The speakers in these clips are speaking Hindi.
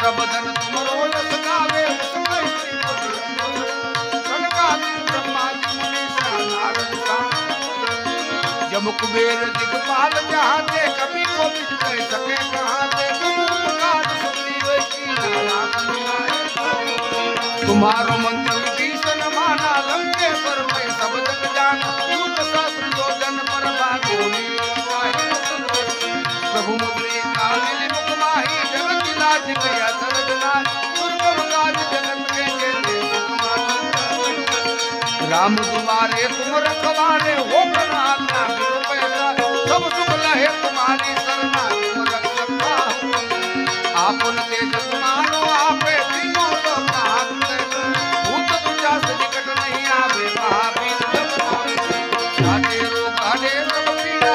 प्रबधन तुमरो यश गावे ब्रह्मा नारद जब कुबेर दिगपाल चाहते कभी को मिट गए सके कहाते तुम्हारो मंत्र विभीषण माना लंकेश्वर में सब जग जाना युग सहस्र योजन पर बागोनी प्रभु मुद्रे कालिल मुख माही जगत लाज गया सरजनाथ दुर्गम काज जगत के जेते राम तुम्हारे तुम रखवारे हो प्रणाम पैसा सब सुख लहे तुम्हारी शरणा तुम रक्षका आपन तेज मानो आपे तीनों लोक भूत पिशाच निकट नहीं आवे महावीर जब साथे रोग हरे सब पीड़ा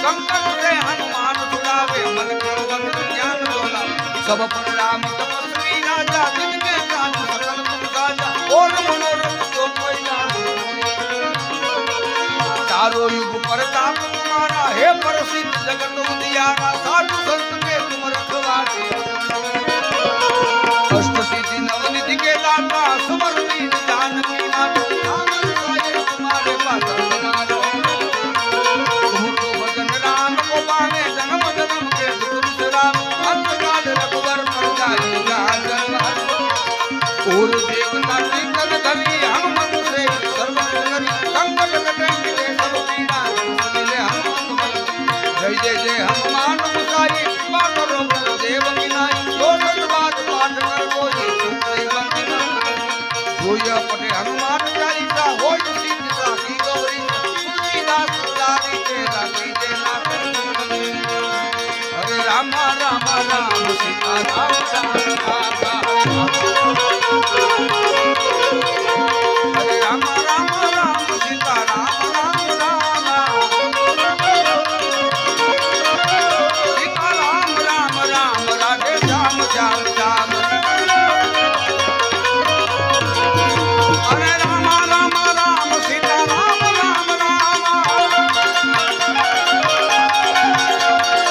संकट से हनुमान छुड़ावे मन करो भक्त ज्ञान बोला सब पर राम तपस्वी राजा दिन के काज सकल तुम साजा और मनोरथ जो कोई ना चारों युग प्रताप तुम्हारा हे प्रसिद्ध जगत उजियारा साधु संत के तुम रखवारे अष्ट सिद्धि नवनिधि के दाता सुमर दीन जानकी माता तुम्हारे पास तुम तो भजन राम को पावे जन्म जन्म के दुख विश्राम अंत काल रघुवर पर जाई जहां और देवता कीर्तन धरी हनुमत से सर्व करी संकट कटे मिले सब पीड़ा मिले हनुमत जय जय जय हनुमान गोसाई कृपा करो देव विनाई जो सतबात पाठ कर कोई सुनते बंदिना होय पटे हनुमान चालीसा होय सिद्ध साखी गौरी तुलसीदास दारी के राखी दे नाथ हरे राम राम राम सीता राम राम हरे राम राम राम सीता राम राम राम सीता राम राम राम राधे श्याम श्याम श्याम हरे राम राम राम सीता राम राम राम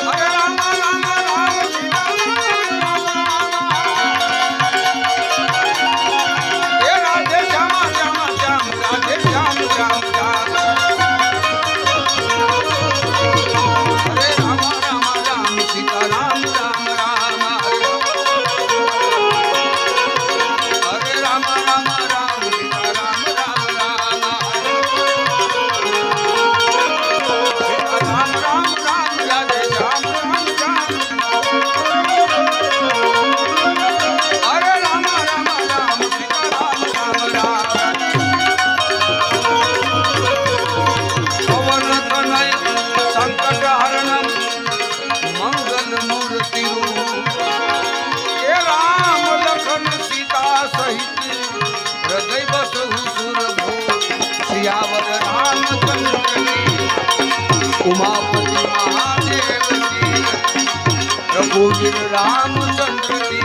हरे राम राम राम सीता राम राम हे राधे श्याम श्याम श्याम राधे श्याम श्याम श्याम हरे राम राम राम सीता राम राम राम हरे राम राम राम सीता राम राम राम सीता राम राम राम राधे श्याम राम श्याम हरे राम राम राम सीता राम राम राम पवन तनय संकट हरणम मंगल मूर्ति हे राम लखन सीता सहित हृदय बसहु सुर भो सियावर रामचंद्र की उमापति महादेव की रघुवीर रामचंद्र की